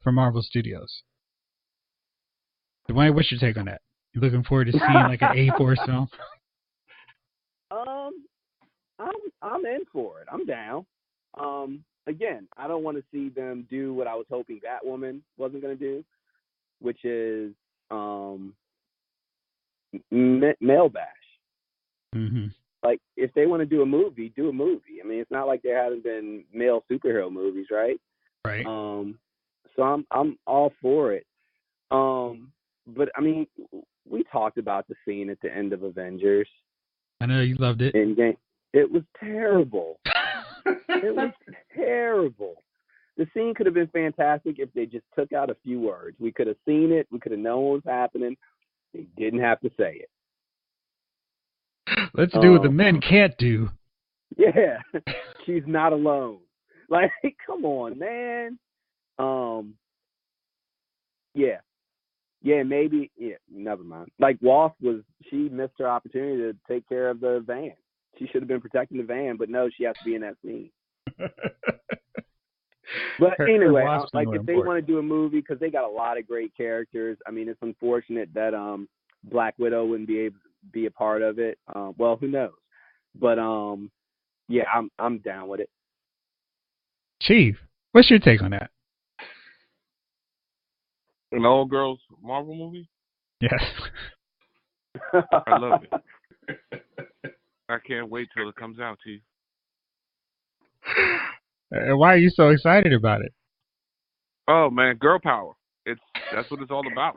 for Marvel Studios. Duane, what's your take on that? You looking forward to seeing like an A-Force film? I'm in for it. I'm down. Again, I don't want to see them do what I was hoping Batwoman wasn't going to do, which is male bash. Mm-hmm. Like, if they want to do a movie, do a movie. I mean, it's not like there haven't been male superhero movies, right? Right. So I'm all for it. But I mean, we talked about the scene at the end of Avengers. I know you loved it. Endgame. It was terrible. It was terrible. The scene could have been fantastic if they just took out a few words. We could have seen it. We could have known what was happening. They didn't have to say it. Let's do what the men can't do. Yeah, she's not alone. Like, come on, man. Yeah, maybe. Yeah, never mind. Like, she missed her opportunity to take care of the van. She should have been protecting the van, but no, she has to be in that scene. But anyway, like, if they want to do a movie, because they got a lot of great characters, I mean, it's unfortunate that Black Widow wouldn't be able to be a part of it. Well, who knows? But yeah, I'm down with it. Chief, what's your take on that? An all girls Marvel movie? Yes. I love it. I can't wait till it comes out, Chief. Why are you so excited about it? Oh man, girl power. That's what it's all about.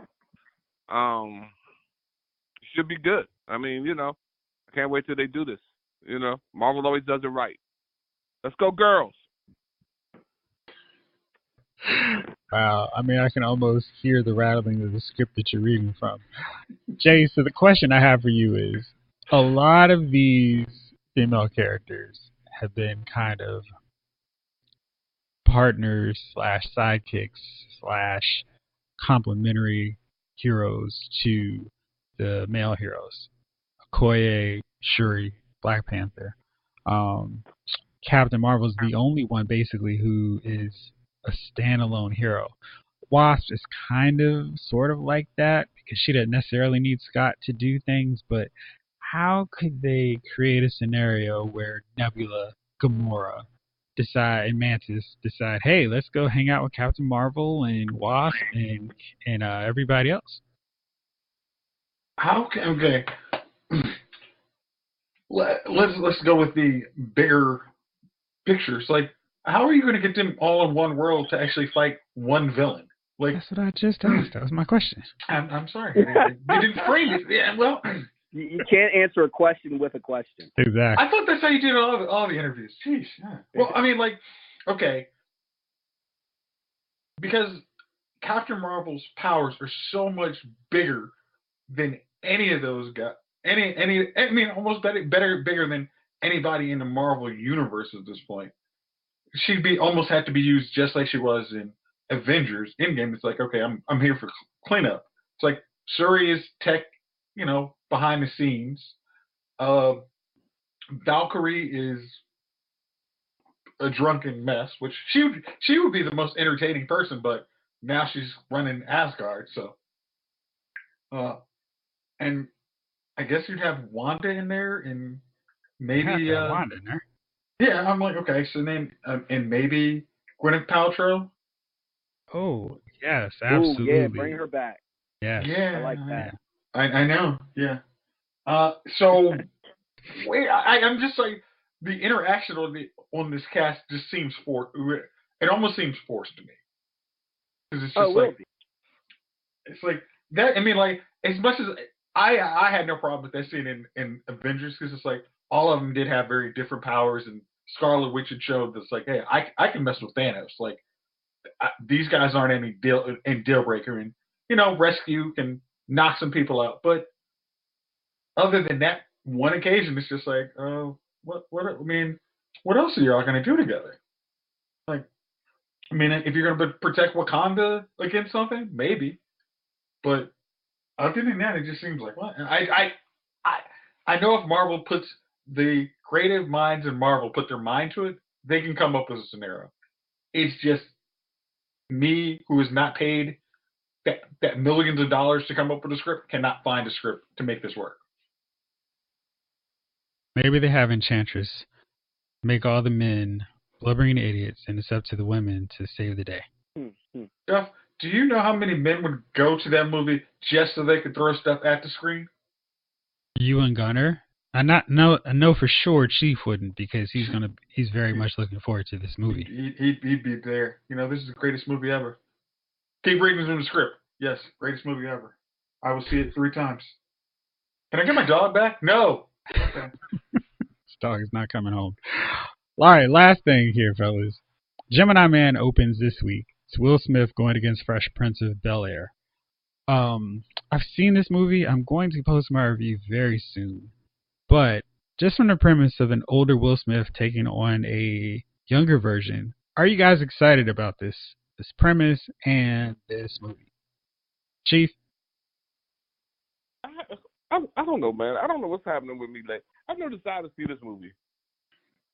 It should be good. I mean, I can't wait till they do this. Marvel always does it right. Let's go, girls. Wow, I mean, I can almost hear the rattling of the script that you're reading from. Jay, so the question I have for you is, a lot of these female characters have been kind of partners / sidekicks / complementary heroes to the male heroes. Okoye, Shuri, Black Panther. Captain Marvel's the only one basically who is a standalone hero. Wasp is kind of sort of like that because she doesn't necessarily need Scott to do things, but how could they create a scenario where Nebula, Gamora, and Mantis decide, hey, let's go hang out with Captain Marvel and Wasp and everybody else? Okay. Let's go with the bigger pictures. Like, how are you going to get them all in one world to actually fight one villain? Like, that's what I just asked. That was my question. I'm sorry. You didn't frame it. Yeah, well, you can't answer a question with a question. Exactly. I thought that's how you did all the interviews. Jeez. Yeah. Well, I mean, like, okay, because Captain Marvel's powers are so much bigger than any of those guys. I mean, almost bigger than anybody in the Marvel universe at this point. She'd almost had to be used just like she was in Avengers Endgame. It's like, okay, I'm here for cleanup. It's like Shuri is tech, behind the scenes. Valkyrie is a drunken mess, which she would be the most entertaining person, but now she's running Asgard, so and I guess you'd have Wanda in there, and maybe Wanda in there. Yeah, I'm like, okay, so then and maybe Gwyneth Paltrow. Oh yes, absolutely. Ooh, yeah, bring her back. Yeah, I like that. I know, yeah. So wait, I'm just like, the interaction on this cast just seems it almost seems forced to me, because it's just it's like that. I mean, like, as much as I had no problem with that scene in Avengers, because it's like all of them did have very different powers, and Scarlet Witch had showed that's like, hey, I can mess with Thanos. Like, these guys aren't any deal breaker, and rescue can knock some people out, but other than that one occasion, it's just like, oh, what I mean, what else are y'all gonna do together? Like, I mean, if you're gonna protect Wakanda against something, maybe, but other than that, it just seems like, what? I know if Marvel puts the creative minds in Marvel put their mind to it, they can come up with a scenario. It's just me, who is not paid that millions of dollars to come up with a script, cannot find a script to make this work. Maybe they have Enchantress make all the men blubbering idiots, and it's up to the women to save the day. Jeff, do you know how many men would go to that movie just so they could throw stuff at the screen? You and Gunner? I know for sure Chief wouldn't, because he's very much looking forward to this movie. He'd be there. This is the greatest movie ever. Keep reading from the script. Yes, greatest movie ever. I will see it 3 times. Can I get my dog back? No. Okay. This dog is not coming home. All right, last thing here, fellas. Gemini Man opens this week. It's Will Smith going against Fresh Prince of Bel-Air. I've seen this movie. I'm going to post my review very soon. But just from the premise of an older Will Smith taking on a younger version, are you guys excited about this premise and this movie? Chief? I don't know, man. I don't know what's happening with me. Like, I've never decided to see this movie.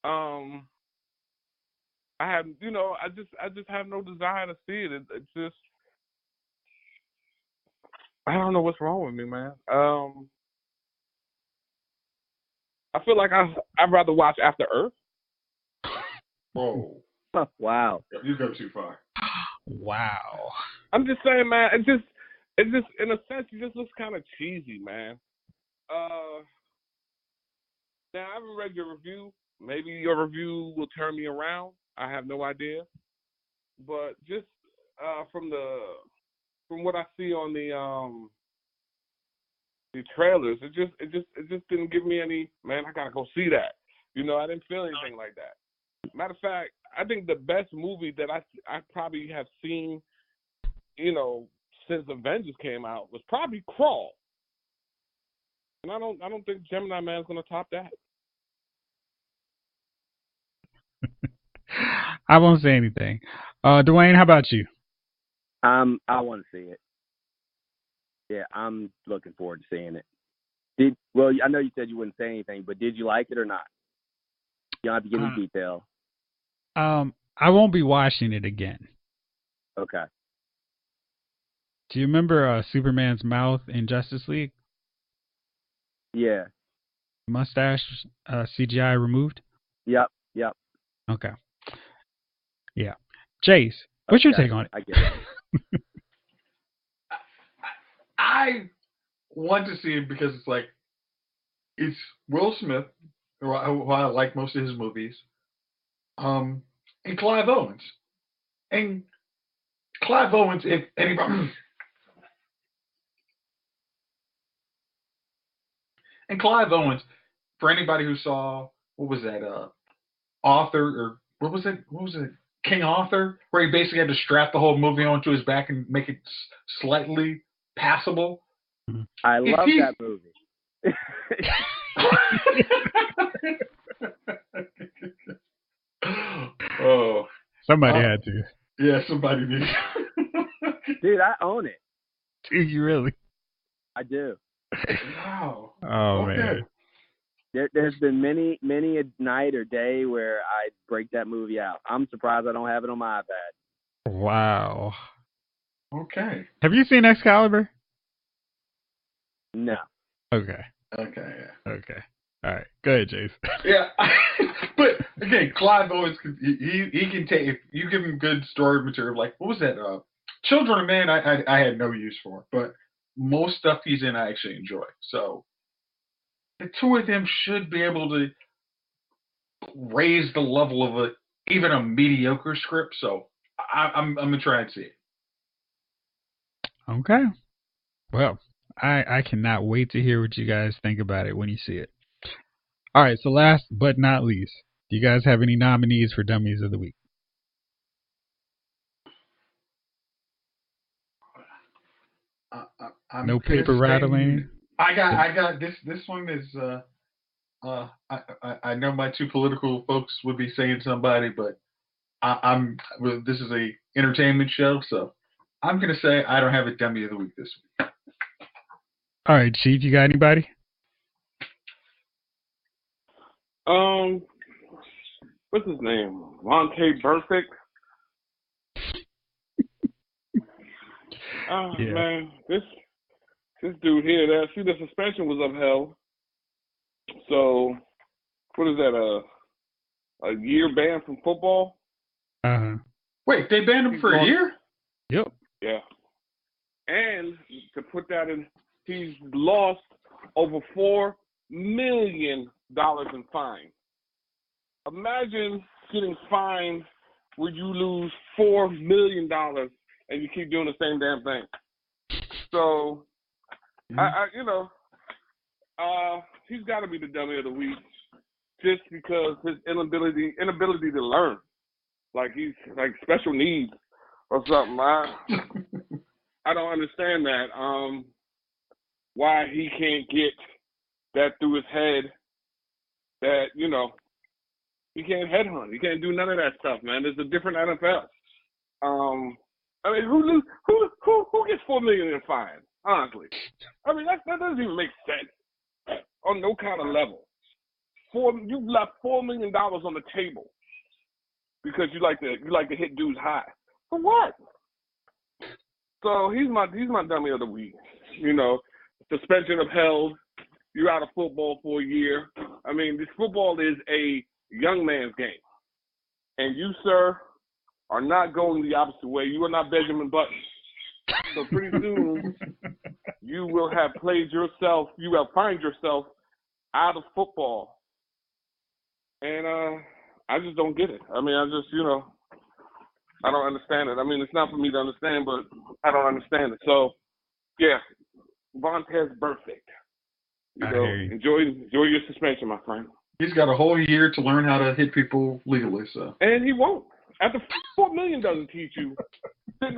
I have, I just have no desire to see it. It's just, I don't know what's wrong with me, man. I feel like I'd rather watch After Earth. Whoa. Wow. You go too far. Wow. I'm just saying, man. It just in a sense, it just looks kind of cheesy, man. Now I haven't read your review. Maybe your review will turn me around. I have no idea. But just from what I see on the trailers, it just didn't give me any. Man, I gotta go see that. I didn't feel anything like that. Matter of fact, I think the best movie that I probably have seen, since Avengers came out was probably Crawl. And I don't think Gemini Man's gonna top that. I won't say anything. Duane, how about you? I want to see it. Yeah, I'm looking forward to seeing it. I know you said you wouldn't say anything, but did you like it or not? You don't have to give me detail. I won't be watching it again. Okay. Do you remember Superman's mouth in Justice League? Yeah. Mustache, CGI removed? Yep. Okay. Yeah. Jace, what's your take on it? I get it. I want to see it because it's Will Smith, who I like most of his movies, and Clive Owens. And Clive Owens, if anybody, and Clive Owens, for anybody who saw, what was that, Author, or what was it, King Arthur, where he basically had to strap the whole movie onto his back and make it slightly passable. I love that movie. Oh, somebody had to. Yeah, somebody did. Dude, I own it. Do you really? I do. Wow. Oh okay. Man. There's been many a night or day where I break that movie out. I'm surprised I don't have it on my iPad. Wow. Okay. Have you seen Excalibur? No. Okay. Yeah. Okay. All right. Go ahead, Jace. Yeah. But again, Clive Owens, he can take, if you give him good story material, like, what was that? Children of Man, I had no use for, but most stuff he's in I actually enjoy. So the two of them should be able to raise the level of even a mediocre script. So I'm gonna try and see it. Okay. Well, I cannot wait to hear what you guys think about it when you see it. All right. So last but not least, do you guys have any nominees for Dummies of the Week? I'm no paper rattling. I got this. This one is. I know my two political folks would be saying somebody, but well, this is a entertainment show, so I'm gonna say I don't have a dummy of the week this week. All right, Chief, you got anybody? What's his name? Monte Burfict. Yeah. Man, this dude here. See, the suspension was upheld. So, what is that? A year ban from football? Wait, they banned him for a year? Yep. Yeah. And to put that in, he's lost over $4 million in fines. Imagine getting fined where you lose $4 million and you keep doing the same damn thing. So, he's got to be the dummy of the week. just because his inability to learn, like he's like special needs or something. I don't understand that. Why he can't get that through his head that, you know, he can't headhunt. He can't do none of that stuff, man. There's a different NFL. I mean, who gets $4 million in fines? Honestly, I mean that doesn't even make sense on no kind of level. You've left $4 million on the table because you like to hit dudes high. For what? So he's my dummy of the week. You know, suspension upheld. You're out of football for a year. I mean, this football is a young man's game, and you, sir, are not going the opposite way. You are not Benjamin Button. So pretty soon, you will have played yourself. You will find yourself out of football, and I just don't get it. I mean, I don't understand it. I mean, it's not for me to understand, but I don't understand it. So, yeah, Vontae's perfect. You know, enjoy your suspension, my friend. He's got a whole year to learn how to hit people legally, so. And he won't. After $4 million doesn't teach you sitting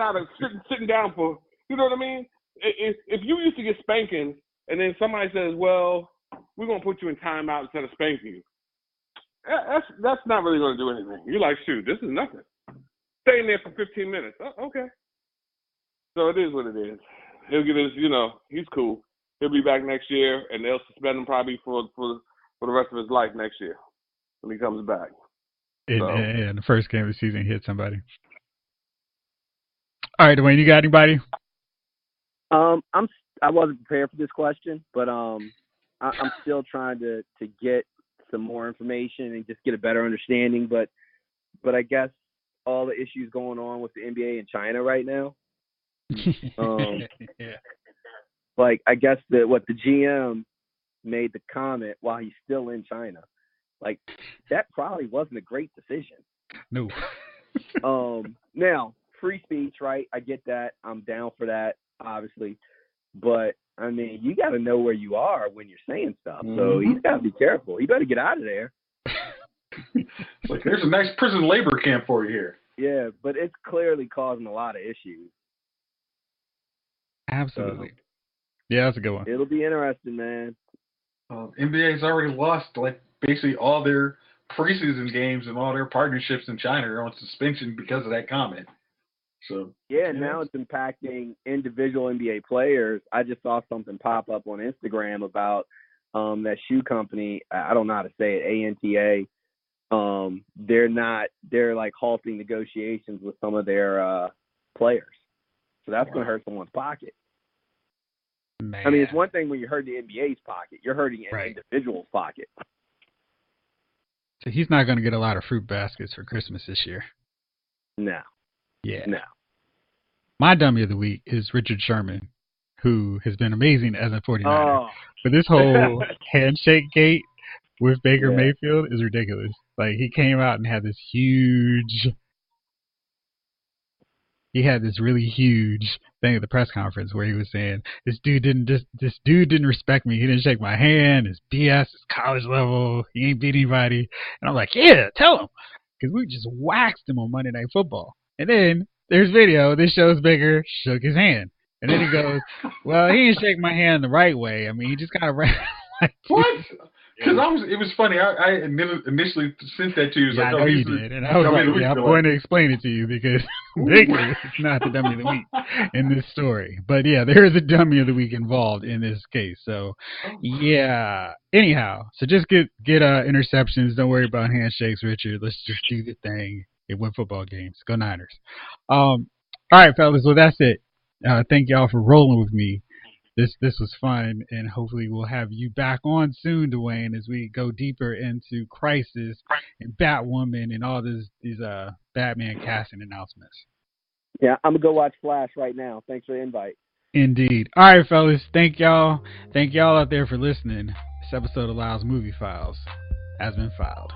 down for, you know what I mean? If you used to get spankings and then somebody says, well, we're going to put you in timeout instead of spanking you, that's not really going to do anything. You're like, shoot, this is nothing. Stay in there for 15 minutes. Oh, okay. So it is what it is. He'll get his, he's cool. He'll be back next year, and they'll suspend him probably for the rest of his life next year when he comes back. In the first game of the season, he hit somebody. All right, Duane, you got anybody? I wasn't prepared for this question, but I'm still trying to get some more information and just get a better understanding. But I guess all the issues going on with the NBA in China right now. Yeah. Like I guess the GM made the comment while he's still in China. Like that probably wasn't a great decision. No. Now, free speech, right? I get that. I'm down for that, obviously. But I mean, you got to know where you are when you're saying stuff. Mm-hmm. So he's got to be careful. He better get out of there. Like there's a nice prison labor camp for you here. Yeah, but it's clearly causing a lot of issues. Absolutely. Yeah, that's a good one. It'll be interesting, man. NBA's already lost like basically all their preseason games and all their partnerships in China are on suspension because of that comment. So yeah, now it's impacting individual NBA players. I just saw something pop up on Instagram about that shoe company. I don't know how to say it. ANTA. They're like halting negotiations with some of their players. So that's going to hurt someone's pocket. Man. I mean, it's one thing when you hurt the NBA's pocket. You're hurting an individual's pocket. So he's not going to get a lot of fruit baskets for Christmas this year. No. Yeah. No. My dummy of the week is Richard Sherman, who has been amazing as a 49er. Oh. But this whole handshake gate with Baker Mayfield is ridiculous. Like, he came out and had this really huge thing at the press conference where he was saying, this dude didn't respect me. He didn't shake my hand. His BS is college level. He ain't beat anybody. And I'm like, yeah, tell him. Because we just waxed him on Monday Night Football. And then there's video. This shows Baker shook his hand. And then he goes, well, he didn't shake my hand the right way. I mean, he just kind of ran. What? Because it was funny. I initially sent that to you. Yeah, I know you did. And I was like, I'm going to explain it to you because Baker is not the dummy of the week in this story. But yeah, there is a dummy of the week involved in this case. So yeah. Anyhow, so just get interceptions. Don't worry about handshakes, Richard. Let's just do the thing and win football games. Go Niners. All right, fellas. Well, that's it. Thank y'all for rolling with me. This was fun, and hopefully we'll have you back on soon, Duane, as we go deeper into Crisis and Batwoman and all these Batman casting announcements. Yeah, I'm going to go watch Flash right now. Thanks for the invite. Indeed. All right, fellas. Thank y'all out there for listening. This episode of Lyle's Movie Files has been filed.